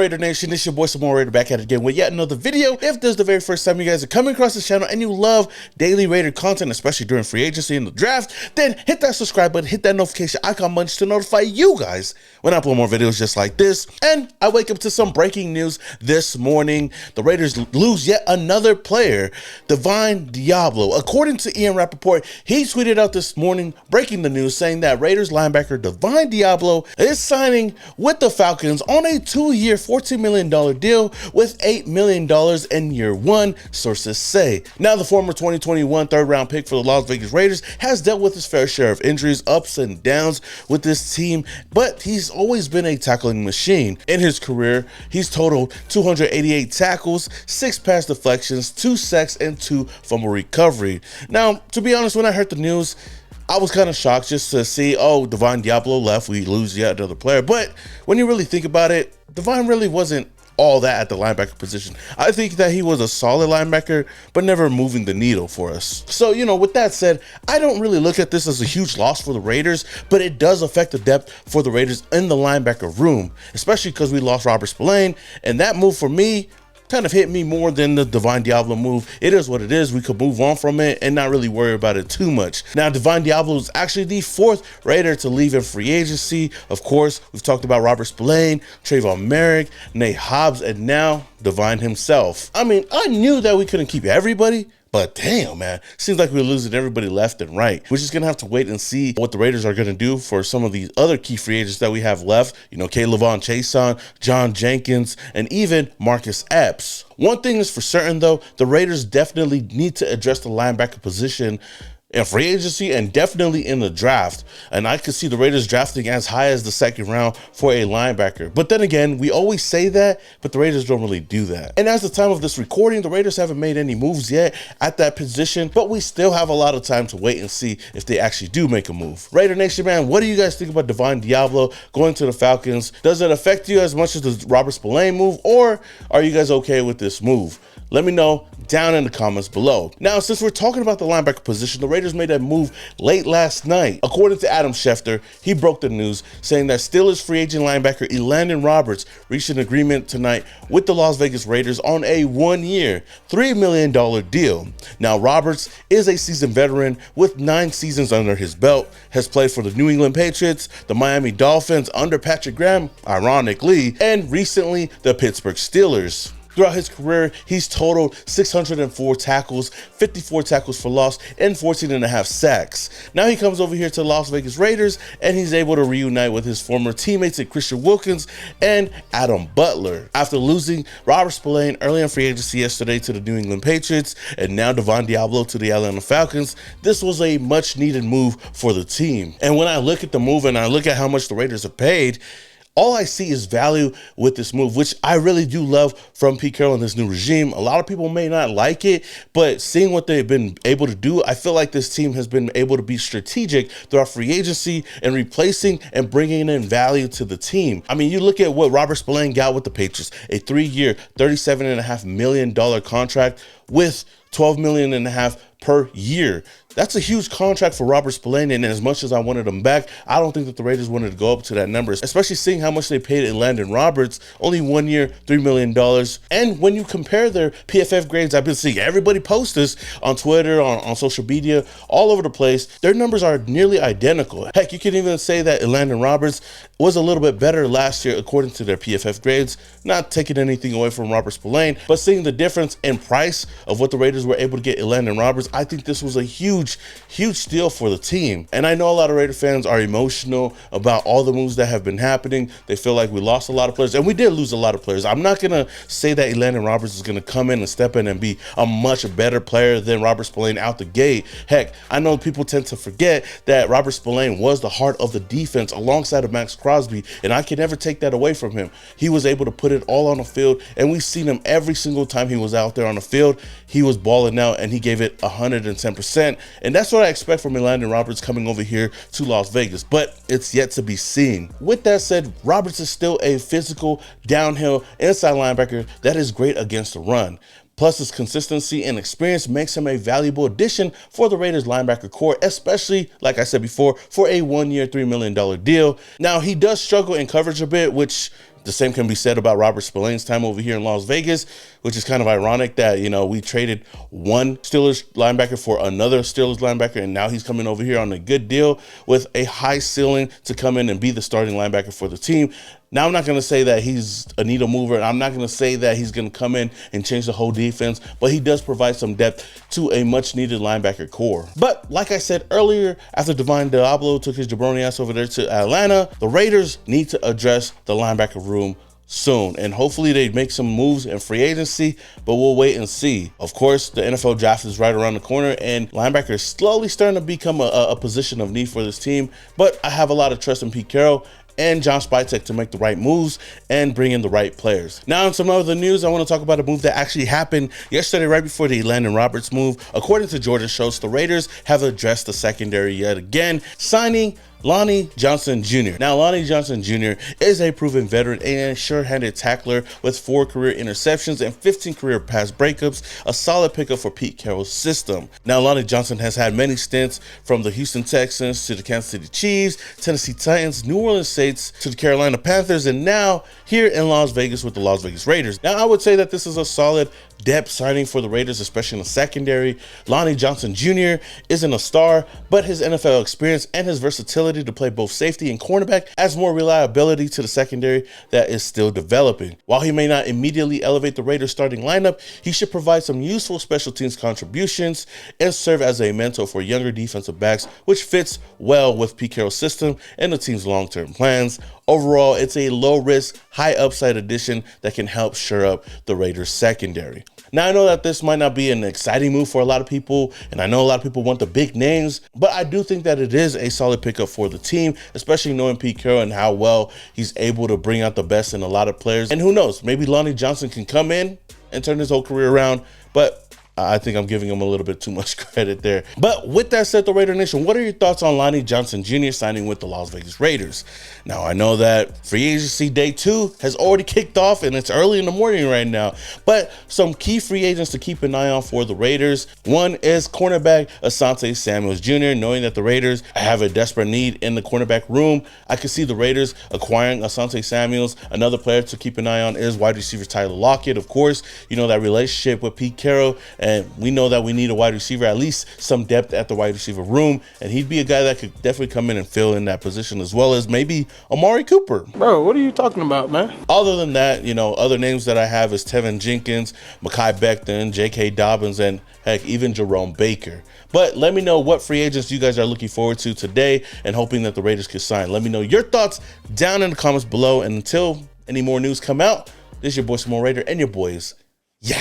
Raider Nation? It's your boy Samoa Raider back at it again with yet another video. If this is the very first time you guys are coming across this channel and you love daily Raider content, especially during free agency and the draft, then hit that subscribe button, hit that notification icon button to notify you guys when I upload more videos just like this. And I wake up to some breaking news this morning. The Raiders lose yet another player, Deablo. According to Ian Rappaport, he tweeted out this morning breaking the news saying that Raiders linebacker Deablo is signing with the Falcons on a 2-year, $14 million deal with $8 million in year one, sources say. Now, the former 2021 third-round pick for the Las Vegas Raiders has dealt with his fair share of injuries, ups and downs with this team, but he's always been a tackling machine. In his career, he's totaled 288 tackles, 6 pass deflections, 2 sacks, and 2 fumble recovery. Now, to be honest, when I heard the news, I was kind of shocked just to see, oh, Deablo left, we lose yet another player. But when you really think about it, Devon really wasn't all that at the linebacker position. I think that he was a solid linebacker, but never moving the needle for us. So, with that said, I don't really look at this as a huge loss for the Raiders, but it does affect the depth for the Raiders in the linebacker room, especially because we lost Robert Spillane, and that move for me kind of hit me more than the Deablo move. It is what it is. We could move on from it and not really worry about it too much. Now, Deablo is actually the 4th Raider to leave in free agency. Of course, we've talked about Robert Spillane, Trayvon Merrick, Nate Hobbs, and now Devine himself. I mean, I knew that we couldn't keep everybody, but damn, man, seems like we're losing everybody left and right. We're just going to have to wait and see what the Raiders are going to do for some of these other key free agents that we have left. K'Lavon Chaisson, John Jenkins, and even Marcus Epps. One thing is for certain, though, the Raiders definitely need to address the linebacker position in free agency and definitely in the draft. And I could see the Raiders drafting as high as the 2nd round for a linebacker. But then again, we always say that, but the Raiders don't really do that. And as the time of this recording, the Raiders haven't made any moves yet at that position, but we still have a lot of time to wait and see if they actually do make a move. Raider Nation, man, what do you guys think about Deablo going to the Falcons? Does it affect you as much as the Robert Spillane move, or are you guys okay with this move? Let me know down in the comments below. Now, since we're talking about the linebacker position, the Raiders made that move late last night. According to Adam Schefter, he broke the news saying that Steelers free agent linebacker Elandon Roberts reached an agreement tonight with the Las Vegas Raiders on a 1-year, $3 million deal. Now, Roberts is a seasoned veteran with 9 seasons under his belt, has played for the New England Patriots, the Miami Dolphins under Patrick Graham, ironically, and recently the Pittsburgh Steelers. Throughout his career, he's totaled 604 tackles, 54 tackles for loss, and 14.5 sacks. Now he comes over here to the Las Vegas Raiders, and he's able to reunite with his former teammates at Christian Wilkins and Adam Butler. After losing Robert Spillane early in free agency yesterday to the New England Patriots, and now Deablo to the Atlanta Falcons, this was a much-needed move for the team. And when I look at the move and I look at how much the Raiders have paid, all I see is value with this move, which I really do love from Pete Carroll and this new regime. A lot of people may not like it, but seeing what they've been able to do, I feel like this team has been able to be strategic throughout free agency and replacing and bringing in value to the team. I mean, you look at what Robert Spillane got with the Patriots, a 3-year, $37.5 million contract with $12.5 million per year. That's a huge contract for Robert Spillane, and as much as I wanted him back, I don't think that the Raiders wanted to go up to that number, especially seeing how much they paid Elandon Roberts, only 1 year, $3 million. And when you compare their PFF grades, I've been seeing everybody post this on Twitter, on social media, all over the place. Their numbers are nearly identical. Heck, you can even say that Elandon Roberts was a little bit better last year according to their PFF grades, not taking anything away from Robert Spillane, but seeing the difference in price of what the Raiders were able to get Elandon Roberts, I think this was a huge steal for the team. And I know a lot of Raider fans are emotional about all the moves that have been happening. They feel like we lost a lot of players, and we did lose a lot of players. I'm not gonna say that Elandon Roberts is gonna come in and step in and be a much better player than Robert Spillane out the gate. Heck, I know people tend to forget that Robert Spillane was the heart of the defense alongside of Max Crosby, and I can never take that away from him. He was able to put it all on the field, and we've seen him every single time he was out there on the field. He was balling out, and he gave it 110%. And that's what I expect from Elandon Roberts coming over here to Las Vegas, but it's yet to be seen. With that said, Roberts is still a physical, downhill, inside linebacker that is great against the run. Plus, his consistency and experience makes him a valuable addition for the Raiders linebacker core, especially, like I said before, for a 1-year, $3 million deal. Now, he does struggle in coverage a bit, which The same can be said about Robert Spillane's time over here in Las Vegas, which is kind of ironic that, you know, we traded one Steelers linebacker for another Steelers linebacker, and now he's coming over here on a good deal with a high ceiling to come in and be the starting linebacker for the team. Now, I'm not going to say that he's a needle mover, and I'm not going to say that he's going to come in and change the whole defense, but he does provide some depth to a much-needed linebacker core. But like I said earlier, after Deablo took his jabroni ass over there to Atlanta, the Raiders need to address the linebacker room soon, and hopefully they make some moves in free agency, but we'll wait and see. Of course, the NFL draft is right around the corner, and linebacker is slowly starting to become a position of need for this team, but I have a lot of trust in Pete Carroll and John Spytek to make the right moves and bring in the right players. Now, in some other news, I want to talk about a move that actually happened yesterday, right before the Elandon Roberts move. According to Jordan Schultz, the Raiders have addressed the secondary yet again, signing Lonnie Johnson Jr. Now, Lonnie Johnson Jr. is a proven veteran and sure-handed tackler with 4 career interceptions and 15 career pass breakups, a solid pickup for Pete Carroll's system. Now, Lonnie Johnson has had many stints from the Houston Texans to the Kansas City Chiefs, Tennessee Titans, New Orleans Saints to the Carolina Panthers, and now here in Las Vegas with the Las Vegas Raiders. Now, I would say that this is a solid depth signing for the Raiders, especially in the secondary. Lonnie Johnson Jr. isn't a star, but his NFL experience and his versatility to play both safety and cornerback adds more reliability to the secondary that is still developing. While he may not immediately elevate the Raiders starting lineup, he should provide some useful special teams contributions and serve as a mentor for younger defensive backs, which fits well with Pete Carroll's system and the team's long-term plans. Overall, it's a low-risk, high-upside addition that can help shore up the Raiders secondary. Now, I know that this might not be an exciting move for a lot of people, and I know a lot of people want the big names, but I do think that it is a solid pickup for the team, especially knowing Pete Carroll and how well he's able to bring out the best in a lot of players. And who knows, maybe Lonnie Johnson can come in and turn his whole career around, but I think I'm giving him a little bit too much credit there. But with that said, the Raider Nation, what are your thoughts on Lonnie Johnson Jr. signing with the Las Vegas Raiders? Now, I know that free agency day 2 has already kicked off, and it's early in the morning right now, but some key free agents to keep an eye on for the Raiders. One is cornerback Asante Samuels Jr. Knowing that the Raiders have a desperate need in the cornerback room, I could see the Raiders acquiring Asante Samuels. Another player to keep an eye on is wide receiver Tyler Lockett. Of course, you know that relationship with Pete Carroll, and we know that we need a wide receiver, at least some depth at the wide receiver room, and he'd be a guy that could definitely come in and fill in that position, as well as maybe Amari Cooper. Bro, what are you talking about, man? Other than that, you know, other names that I have is Tevin Jenkins, Mekhi Becton, J.K. Dobbins, and heck, even Jerome Baker. But let me know what free agents you guys are looking forward to today and hoping that the Raiders can sign. Let me know your thoughts down in the comments below, and until any more news come out, this is your boy Small Raider and your boys, yow.